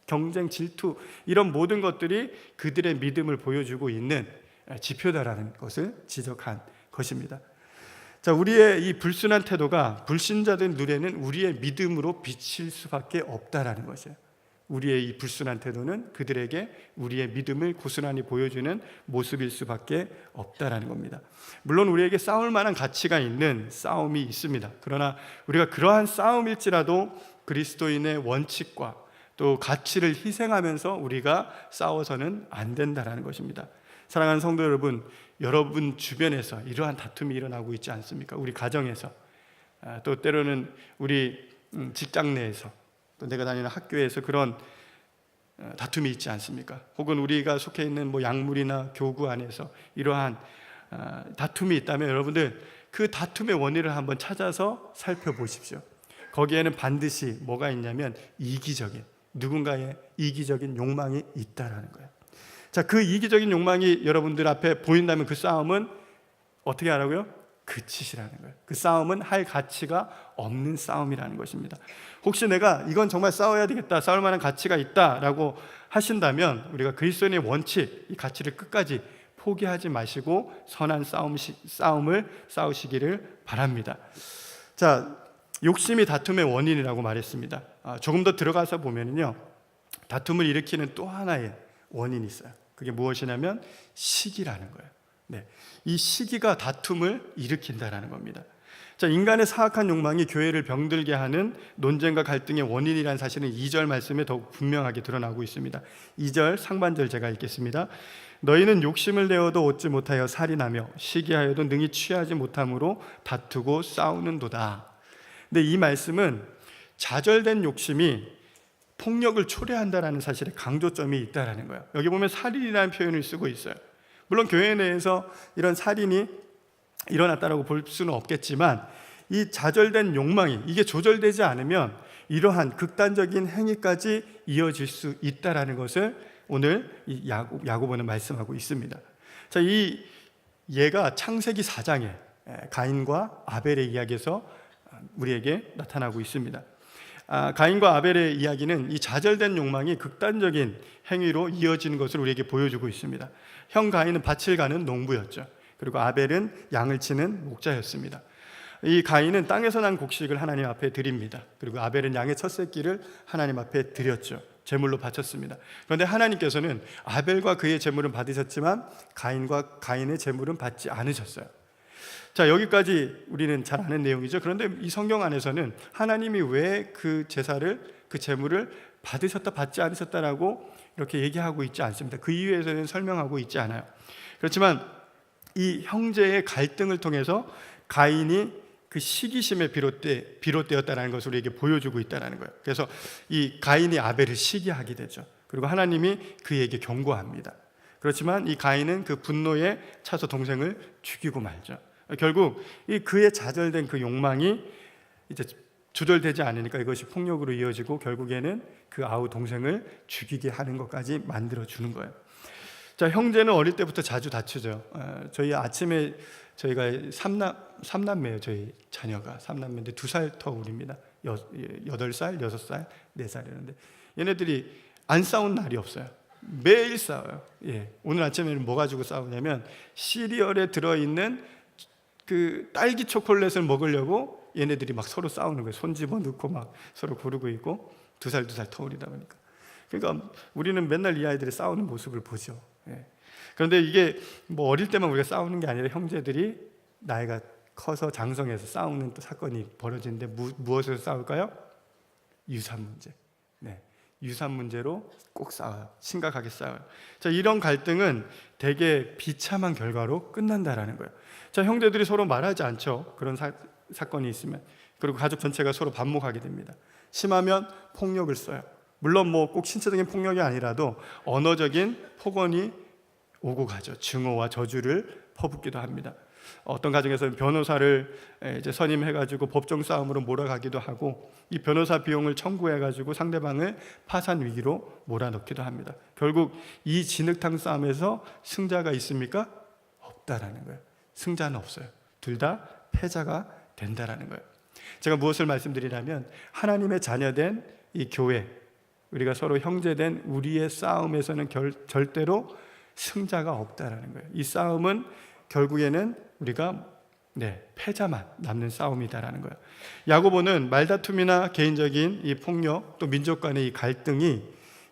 경쟁, 질투 이런 모든 것들이 그들의 믿음을 보여주고 있는 지표다라는 것을 지적한 것입니다. 자, 우리의 이 불순한 태도가 불신자들 눈에는 우리의 믿음으로 비칠 수밖에 없다라는 것이에요. 우리의 이 불순한 태도는 그들에게 우리의 믿음을 고스란히 보여주는 모습일 수밖에 없다라는 겁니다. 물론 우리에게 싸울 만한 가치가 있는 싸움이 있습니다. 그러나 우리가 그러한 싸움일지라도 그리스도인의 원칙과 또 가치를 희생하면서 우리가 싸워서는 안 된다라는 것입니다. 사랑하는 성도 여러분, 여러분 주변에서 이러한 다툼이 일어나고 있지 않습니까? 우리 가정에서, 또 때로는 우리 직장 내에서, 또 내가 다니는 학교에서 그런 다툼이 있지 않습니까? 혹은 우리가 속해 있는 약물이나 교구 안에서 이러한 다툼이 있다면 여러분들 그 다툼의 원인을 한번 찾아서 살펴보십시오. 거기에는 반드시 뭐가 있냐면 누군가의 이기적인 욕망이 있다라는 거예요. 자, 그 이기적인 욕망이 여러분들 앞에 보인다면 그 싸움은 어떻게 하라고요? 그치시라는 거예요. 그 싸움은 할 가치가 없는 싸움이라는 것입니다. 혹시 내가 이건 정말 싸워야 되겠다, 싸울 만한 가치가 있다라고 하신다면 우리가 그리스도인의 원칙, 이 가치를 끝까지 포기하지 마시고 선한 싸움을 싸우시기를 바랍니다. 자, 욕심이 다툼의 원인이라고 말했습니다. 조금 더 들어가서 보면요, 다툼을 일으키는 또 하나의 원인이 있어요. 그게 무엇이냐면 시기라는 거예요. 네, 이 시기가 다툼을 일으킨다라는 겁니다. 자, 인간의 사악한 욕망이 교회를 병들게 하는 논쟁과 갈등의 원인이라는 사실은 2절 말씀에 더욱 분명하게 드러나고 있습니다. 2절 상반절 제가 읽겠습니다. 너희는 욕심을 내어도 얻지 못하여 살인하며 시기하여도 능히 취하지 못함으로 다투고 싸우는도다. 근데 이 말씀은 좌절된 욕심이 폭력을 초래한다라는 사실에 강조점이 있다라는 거예요. 여기 보면 살인이라는 표현을 쓰고 있어요. 물론 교회 내에서 이런 살인이 일어났다라고 볼 수는 없겠지만 이 좌절된 욕망이 이게 조절되지 않으면 이러한 극단적인 행위까지 이어질 수 있다라는 것을 오늘 이 야고보는 말씀하고 있습니다. 자, 이 예가 창세기 4장에 가인과 아벨의 이야기에서 우리에게 나타나고 있습니다. 가인과 아벨의 이야기는 이 좌절된 욕망이 극단적인 행위로 이어지는 것을 우리에게 보여주고 있습니다. 형 가인은 밭을 가는 농부였죠. 그리고 아벨은 양을 치는 목자였습니다. 이 가인은 땅에서 난 곡식을 하나님 앞에 드립니다. 그리고 아벨은 양의 첫 새끼를 하나님 앞에 드렸죠. 제물로 바쳤습니다. 그런데 하나님께서는 아벨과 그의 제물은 받으셨지만 가인과 가인의 제물은 받지 않으셨어요. 자, 여기까지 우리는 잘 아는 내용이죠. 그런데 이 성경 안에서는 하나님이 왜 그 제사를, 그 제물을 받으셨다 받지 않으셨다라고 이렇게 얘기하고 있지 않습니다. 그 이유에서는 설명하고 있지 않아요. 그렇지만 이 형제의 갈등을 통해서 가인이 그 시기심에 비롯되었다는 것을 우리에게 보여주고 있다는 거예요. 그래서 이 가인이 아벨을 시기하게 되죠. 그리고 하나님이 그에게 경고합니다. 그렇지만 이 가인은 그 분노에 차서 동생을 죽이고 말죠. 결국 이 그의 좌절된 그 욕망이 이제 조절되지 않으니까 이것이 폭력으로 이어지고 결국에는 그 아우 동생을 죽이게 하는 것까지 만들어 주는 거예요. 자, 형제는 어릴 때부터 자주 다투죠. 저희 아침에 저희가 삼남매예요. 저희 자녀가 삼남매인데 2살 더 어립니다. 8살, 6살, 4살이었는데 얘네들이 안 싸운 날이 없어요. 매일 싸워요. 예. 오늘 아침에는 뭐 가지고 싸우냐면 시리얼에 들어있는 그 딸기 초콜릿을 먹으려고 얘네들이 막 서로 싸우는 거예요. 손 집어 넣고 막 서로 고르고 있고 2살 터울이다 보니까. 그러니까 우리는 맨날 이 아이들이 싸우는 모습을 보죠. 예. 그런데 이게 뭐 어릴 때만 우리가 싸우는 게 아니라 형제들이 나이가 커서 장성해서 싸우는 또 사건이 벌어지는데 무엇에서 싸울까요? 유산 문제. 네. 유산 문제로 꼭 싸워요. 심각하게 싸워요. 자, 이런 갈등은 대개 비참한 결과로 끝난다라는 거예요. 자, 형제들이 서로 말하지 않죠. 그런 사건이 있으면. 그리고 가족 전체가 서로 반목하게 됩니다. 심하면 폭력을 써요. 물론 뭐 꼭 신체적인 폭력이 아니라도 언어적인 폭언이 오고 가죠. 증오와 저주를 퍼붓기도 합니다. 어떤 가정에서는 변호사를 이제 선임해가지고 법정 싸움으로 몰아가기도 하고 이 변호사 비용을 청구해가지고 상대방을 파산 위기로 몰아넣기도 합니다. 결국 이 진흙탕 싸움에서 승자가 있습니까? 없다라는 거예요. 승자는 없어요. 둘 다 패자가 된다라는 거예요. 제가 무엇을 말씀드리냐면 하나님의 자녀된 이 교회, 우리가 서로 형제된 우리의 싸움에서는 절대로 승자가 없다라는 거예요. 이 싸움은 결국에는 우리가 패자만 남는 싸움이다라는 거예요. 야고보는 말다툼이나 개인적인 이 폭력, 또 민족 간의 이 갈등이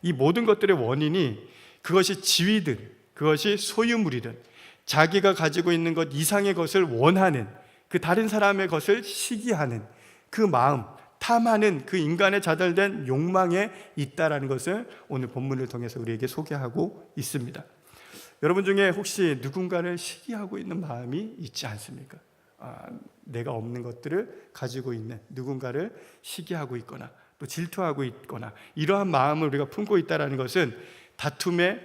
이 모든 것들의 원인이 그것이 지위든 그것이 소유물이든 자기가 가지고 있는 것 이상의 것을 원하는 그 다른 사람의 것을 시기하는 그 마음, 탐하는 그 인간의 좌절된 욕망에 있다라는 것을 오늘 본문을 통해서 우리에게 소개하고 있습니다. 여러분 중에 혹시 누군가를 시기하고 있는 마음이 있지 않습니까? 내가 없는 것들을 가지고 있는 누군가를 시기하고 있거나 또 질투하고 있거나 이러한 마음을 우리가 품고 있다는 것은 다툼의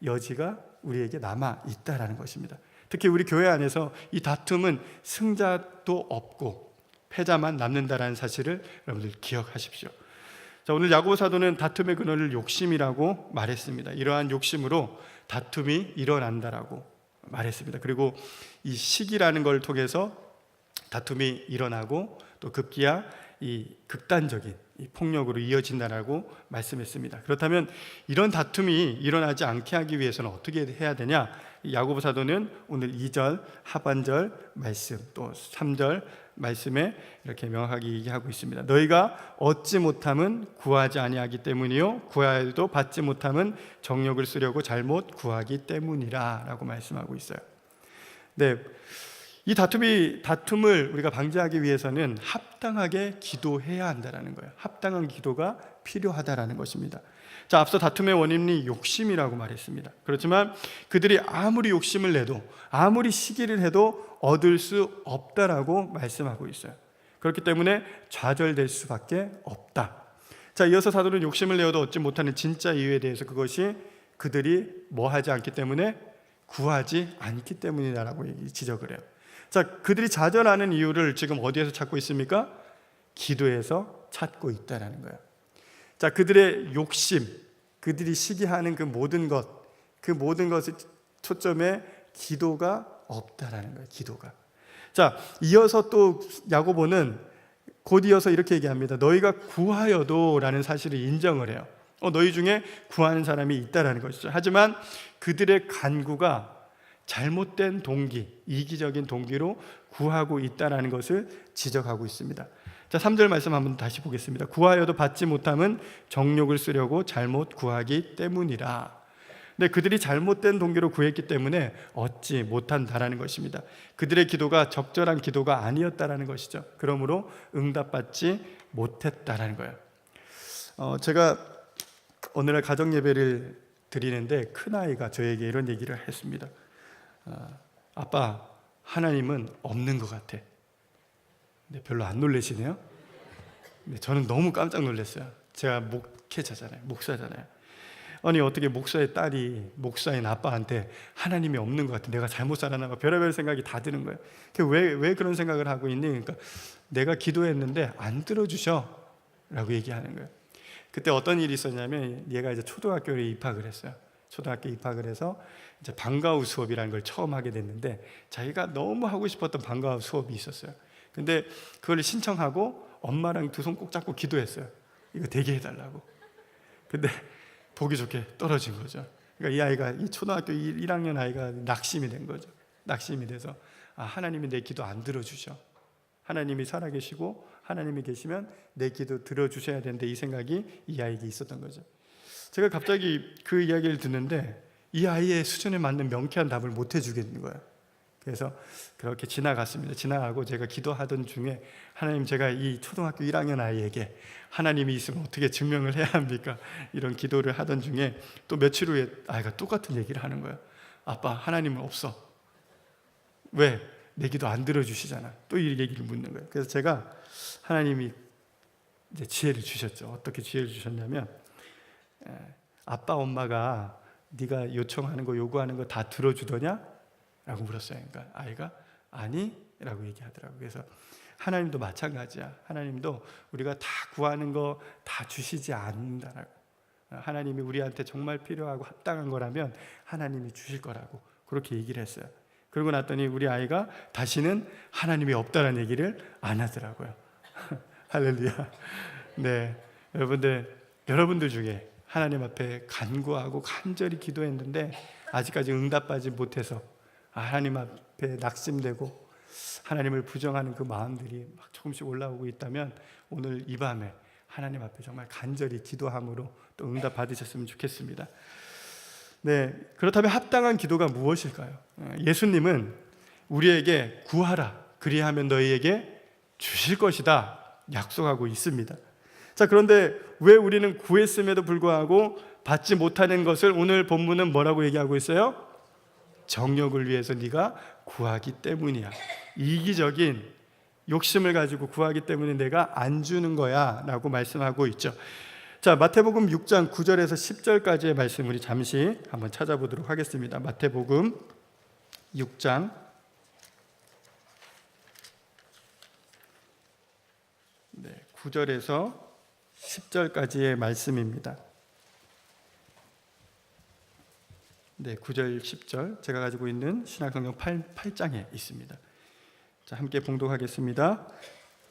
여지가 우리에게 남아 있다는 것입니다. 특히 우리 교회 안에서 이 다툼은 승자도 없고 패자만 남는다는 사실을 여러분들 기억하십시오. 자, 오늘 야고보 사도는 다툼의 근원을 욕심이라고 말했습니다. 이러한 욕심으로 다툼이 일어난다라고 말했습니다. 그리고 이 시기라는 걸 통해서 다툼이 일어나고 또 급기야 이 극단적인 이 폭력으로 이어진다라고 말씀했습니다. 그렇다면 이런 다툼이 일어나지 않게 하기 위해서는 어떻게 해야 되냐? 야고보 사도는 오늘 2절 하반절 말씀 또 3절 말씀에 이렇게 명확하게 얘기하고 있습니다. 너희가 얻지 못함은 구하지 아니하기 때문이요 구하여도 받지 못함은 정욕을 쓰려고 잘못 구하기 때문이라 라고 말씀하고 있어요. 네, 이 다툼을 우리가 방지하기 위해서는 합당하게 기도해야 한다는 거예요. 합당한 기도가 필요하다라는 것입니다. 자, 앞서 다툼의 원인이 욕심이라고 말했습니다. 그렇지만 그들이 아무리 욕심을 내도 아무리 시기를 해도 얻을 수 없다라고 말씀하고 있어요. 그렇기 때문에 좌절될 수밖에 없다. 자, 이어서 사도는 욕심을 내어도 얻지 못하는 진짜 이유에 대해서 그것이 그들이 뭐 하지 않기 때문에 구하지 않기 때문이라고 지적을 해요. 자, 그들이 좌절하는 이유를 지금 어디에서 찾고 있습니까? 기도에서 찾고 있다라는 거예요. 자, 그들의 욕심, 그들이 시기하는 그 모든 것의 초점에 기도가 없다라는 거예요. 기도가. 자, 이어서 또 야고보는 곧 이어서 이렇게 얘기합니다. 너희가 구하여도라는 사실을 인정을 해요. 너희 중에 구하는 사람이 있다라는 것이죠. 하지만 그들의 간구가 잘못된 동기, 이기적인 동기로 구하고 있다라는 것을 지적하고 있습니다. 자, 3절 말씀 한번 다시 보겠습니다. 구하여도 받지 못함은 정욕을 쓰려고 잘못 구하기 때문이라. 근데 그들이 잘못된 동기로 구했기 때문에 얻지 못한다라는 것입니다. 그들의 기도가 적절한 기도가 아니었다라는 것이죠. 그러므로 응답받지 못했다라는 거예요. 제가 오늘날 가정 예배를 드리는데 큰아이가 저에게 이런 얘기를 했습니다. 아빠, 하나님은 없는 것 같아. 근데 별로 안 놀라시네요. 근데 저는 너무 깜짝 놀랐어요. 제가 목회자잖아요, 목사잖아요. 아니 어떻게 목사의 딸이 목사인 아빠한테 하나님이 없는 것 같아, 내가 잘못 살았나 봐, 별의별 생각이 다 드는 거예요. 왜 그런 생각을 하고 있니? 그러니까 내가 기도했는데 안 들어주셔 라고 얘기하는 거예요. 그때 어떤 일이 있었냐면 얘가 이제 초등학교에 입학을 했어요. 초등학교 입학을 해서 이제 방과후 수업이라는 걸 처음 하게 됐는데 자기가 너무 하고 싶었던 방과후 수업이 있었어요. 근데 그걸 신청하고 엄마랑 두 손 꼭 잡고 기도했어요. 이거 되게 해달라고. 근데 보기 좋게 떨어진 거죠. 그러니까 이 아이가, 이 초등학교 1학년 아이가 낙심이 된 거죠. 낙심이 돼서 하나님이 내 기도 안 들어주셔. 하나님이 살아계시고 하나님이 계시면 내 기도 들어주셔야 되는데, 이 생각이 이 아이에게 있었던 거죠. 제가 갑자기 그 이야기를 듣는데 이 아이의 수준에 맞는 명쾌한 답을 못 해주겠는 거예요. 그래서 그렇게 지나갔습니다. 지나가고 제가 기도하던 중에, 하나님, 제가 이 초등학교 1학년 아이에게 하나님이 있으면 어떻게 증명을 해야 합니까? 이런 기도를 하던 중에 또 며칠 후에 아이가 똑같은 얘기를 하는 거예요. 아빠, 하나님은 없어. 왜? 내 기도 안 들어주시잖아. 또 이 얘기를 묻는 거예요. 그래서 제가, 하나님이 이제 지혜를 주셨죠. 어떻게 지혜를 주셨냐면, 아빠 엄마가 네가 요청하는 거, 요구하는 거 다 들어주더냐? 라고 물었어요. 그러니까 아이가 아니? 라고 얘기하더라고요. 그래서 하나님도 마찬가지야. 하나님도 우리가 다 구하는 거 다 주시지 않는다라고. 하나님이 우리한테 정말 필요하고 합당한 거라면 하나님이 주실 거라고 그렇게 얘기를 했어요. 그러고 났더니 우리 아이가 다시는 하나님이 없다라는 얘기를 안 하더라고요. 할렐루야. 네, 여러분들 중에 하나님 앞에 간구하고 간절히 기도했는데 아직까지 응답받지 못해서 하나님 앞에 낙심되고 하나님을 부정하는 그 마음들이 막 조금씩 올라오고 있다면, 오늘 이 밤에 하나님 앞에 정말 간절히 기도함으로 또 응답 받으셨으면 좋겠습니다. 네, 그렇다면 합당한 기도가 무엇일까요? 예수님은 우리에게 구하라, 그리하면 너희에게 주실 것이다 약속하고 있습니다. 자, 그런데 왜 우리는 구했음에도 불구하고 받지 못하는 것을 오늘 본문은 뭐라고 얘기하고 있어요? 정욕을 위해서 네가 구하기 때문이야. 이기적인 욕심을 가지고 구하기 때문에 내가 안 주는 거야 라고 말씀하고 있죠. 자, 마태복음 6장 9절에서 10절까지의 말씀 우리 잠시 한번 찾아보도록 하겠습니다. 마태복음 6장 9절에서 10절까지의 말씀입니다. 네, 9절, 10절 제가 가지고 있는 신약성경 8장에 있습니다. 자, 함께 봉독하겠습니다.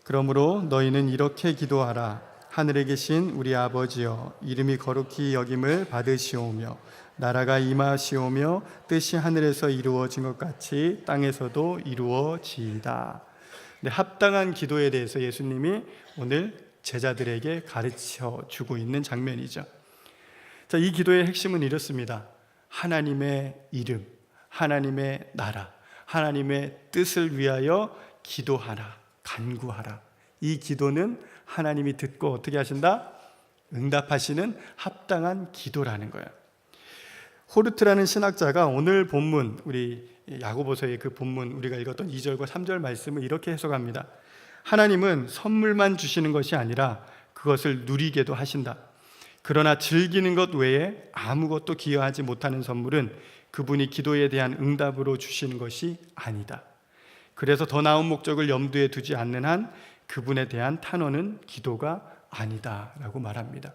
그러므로 너희는 이렇게 기도하라. 하늘에 계신 우리 아버지여, 이름이 거룩히 여김을 받으시오며 나라가 임하시오며 뜻이 하늘에서 이루어진 것 같이 땅에서도 이루어지이다. 네, 합당한 기도에 대해서 예수님이 오늘 제자들에게 가르쳐 주고 있는 장면이죠. 자, 이 기도의 핵심은 이렇습니다. 하나님의 이름, 하나님의 나라, 하나님의 뜻을 위하여 기도하라, 간구하라. 이 기도는 하나님이 듣고 어떻게 하신다? 응답하시는 합당한 기도라는 거예요. 호르트라는 신학자가 오늘 본문, 우리 야고보서의 그 본문 우리가 읽었던 2절과 3절 말씀을 이렇게 해석합니다. 하나님은 선물만 주시는 것이 아니라 그것을 누리게도 하신다. 그러나 즐기는 것 외에 아무것도 기여하지 못하는 선물은 그분이 기도에 대한 응답으로 주시는 것이 아니다. 그래서 더 나은 목적을 염두에 두지 않는 한 그분에 대한 탄원은 기도가 아니다 라고 말합니다.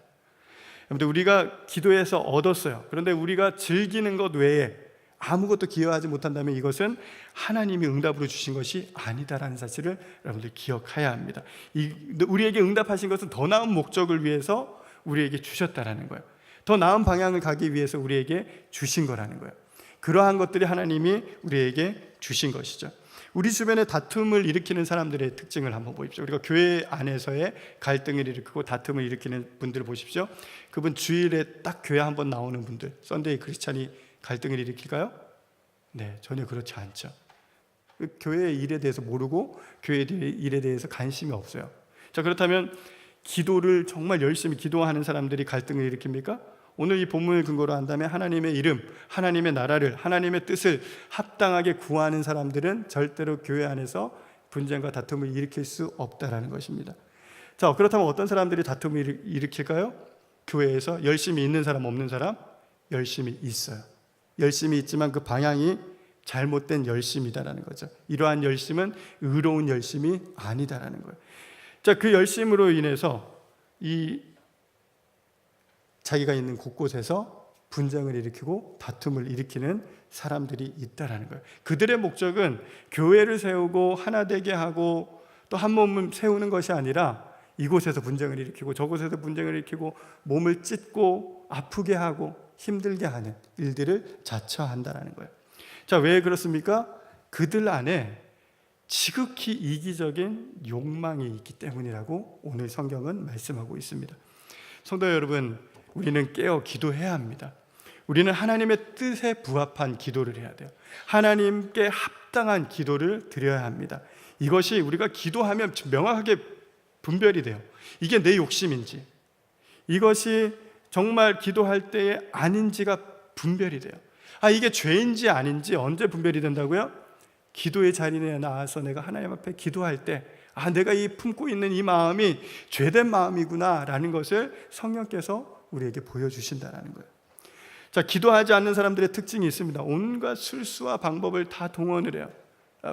여러분들, 우리가 기도해서 얻었어요. 그런데 우리가 즐기는 것 외에 아무것도 기여하지 못한다면 이것은 하나님이 응답으로 주신 것이 아니다라는 사실을 여러분들 기억해야 합니다. 우리에게 응답하신 것은 더 나은 목적을 위해서 우리에게 주셨다라는 거예요. 더 나은 방향을 가기 위해서 우리에게 주신 거라는 거예요. 그러한 것들이 하나님이 우리에게 주신 것이죠. 우리 주변에 다툼을 일으키는 사람들의 특징을 한번 보십시오. 우리가 교회 안에서의 갈등을 일으키고 다툼을 일으키는 분들을 보십시오. 그분 주일에 딱 교회 한번 나오는 분들, 썬데이 크리스찬이 갈등을 일으킬까요? 네, 전혀 그렇지 않죠. 교회의 일에 대해서 모르고 교회의 일에 대해서 관심이 없어요. 자, 그렇다면 기도를 정말 열심히 기도하는 사람들이 갈등을 일으킵니까? 오늘 이 본문을 근거로 한다면 하나님의 이름, 하나님의 나라를, 하나님의 뜻을 합당하게 구하는 사람들은 절대로 교회 안에서 분쟁과 다툼을 일으킬 수 없다라는 것입니다. 자, 그렇다면 어떤 사람들이 다툼을 일으킬까요? 교회에서 열심히 있는 사람, 없는 사람? 열심히 있어요. 열심히 있지만 그 방향이 잘못된 열심이다라는 거죠. 이러한 열심은 의로운 열심이 아니다라는 거예요. 자, 그 열심으로 인해서 자기가 있는 곳곳에서 분쟁을 일으키고 다툼을 일으키는 사람들이 있다라는 거예요. 그들의 목적은 교회를 세우고 하나 되게 하고 또 한 몸을 세우는 것이 아니라 이곳에서 분쟁을 일으키고 저곳에서 분쟁을 일으키고 몸을 찢고 아프게 하고 힘들게 하는 일들을 자처한다라는 거예요. 자, 왜 그렇습니까? 그들 안에 지극히 이기적인 욕망이 있기 때문이라고 오늘 성경은 말씀하고 있습니다. 성도 여러분, 우리는 깨어 기도해야 합니다. 우리는 하나님의 뜻에 부합한 기도를 해야 돼요. 하나님께 합당한 기도를 드려야 합니다. 이것이 우리가 기도하면 명확하게 분별이 돼요. 이게 내 욕심인지, 이것이 정말 기도할 때에 아닌지가 분별이 돼요. 이게 죄인지 아닌지 언제 분별이 된다고요? 기도의 자리에 나와서 내가 하나님 앞에 기도할 때 내가 이 품고 있는 이 마음이 죄된 마음이구나 라는 것을 성령께서 우리에게 보여주신다는 거예요. 자, 기도하지 않는 사람들의 특징이 있습니다. 온갖 술수와 방법을 다 동원을 해요.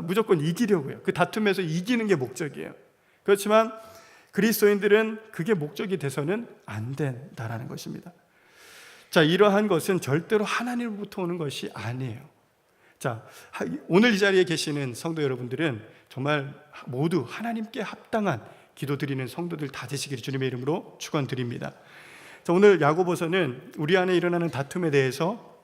무조건 이기려고요. 그 다툼에서 이기는 게 목적이에요. 그렇지만 그리스도인들은 그게 목적이 돼서는 안 된다라는 것입니다. 자, 이러한 것은 절대로 하나님으로부터 오는 것이 아니에요. 자, 오늘 이 자리에 계시는 성도 여러분들은 정말 모두 하나님께 합당한 기도 드리는 성도들 다 되시기를 주님의 이름으로 축원드립니다. 자, 오늘 야고보서는 우리 안에 일어나는 다툼에 대해서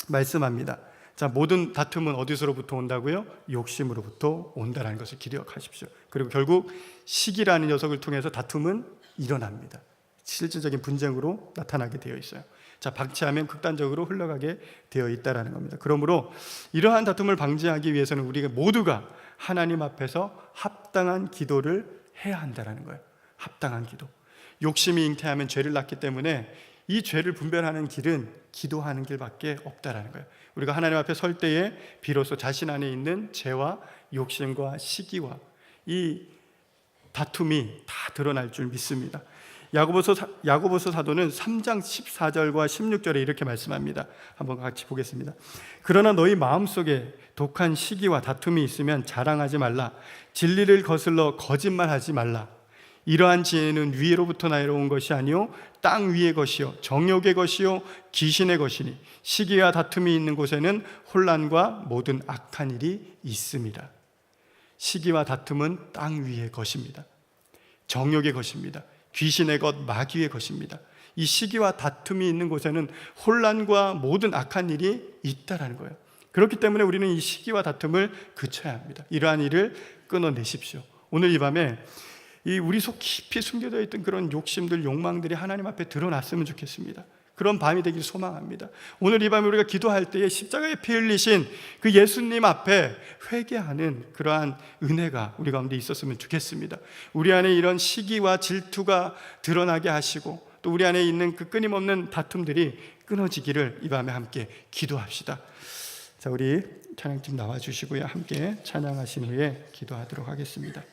말씀합니다. 자, 모든 다툼은 어디서로부터 온다고요? 욕심으로부터 온다라는 것을 기억하십시오. 그리고 결국 시기라는 녀석을 통해서 다툼은 일어납니다. 실질적인 분쟁으로 나타나게 되어 있어요. 자, 방치하면 극단적으로 흘러가게 되어 있다라는 겁니다. 그러므로 이러한 다툼을 방지하기 위해서는 우리가 모두가 하나님 앞에서 합당한 기도를 해야 한다라는 거예요. 합당한 기도. 욕심이 잉태하면 죄를 낳기 때문에 이 죄를 분별하는 길은 기도하는 길밖에 없다라는 거예요. 우리가 하나님 앞에 설 때에 비로소 자신 안에 있는 죄와 욕심과 시기와 이 다툼이 다 드러날 줄 믿습니다. 야고보서 사도는 3장 14절과 16절에 이렇게 말씀합니다. 한번 같이 보겠습니다. 그러나 너희 마음속에 독한 시기와 다툼이 있으면 자랑하지 말라. 진리를 거슬러 거짓말하지 말라. 이러한 지혜는 위로부터 나온 것이 아니요 땅 위의 것이요 정욕의 것이요 귀신의 것이니 시기와 다툼이 있는 곳에는 혼란과 모든 악한 일이 있습니다. 시기와 다툼은 땅 위의 것입니다. 정욕의 것입니다. 귀신의 것, 마귀의 것입니다. 이 시기와 다툼이 있는 곳에는 혼란과 모든 악한 일이 있다라는 거예요. 그렇기 때문에 우리는 이 시기와 다툼을 그쳐야 합니다. 이러한 일을 끊어내십시오. 오늘 이 밤에 우리 속 깊이 숨겨져 있던 그런 욕심들, 욕망들이 하나님 앞에 드러났으면 좋겠습니다. 그런 밤이 되길 소망합니다. 오늘 이 밤에 우리가 기도할 때에 십자가에 피 흘리신 그 예수님 앞에 회개하는 그러한 은혜가 우리 가운데 있었으면 좋겠습니다. 우리 안에 이런 시기와 질투가 드러나게 하시고 또 우리 안에 있는 그 끊임없는 다툼들이 끊어지기를 이 밤에 함께 기도합시다. 자, 우리 찬양팀 나와주시고요. 함께 찬양하신 후에 기도하도록 하겠습니다.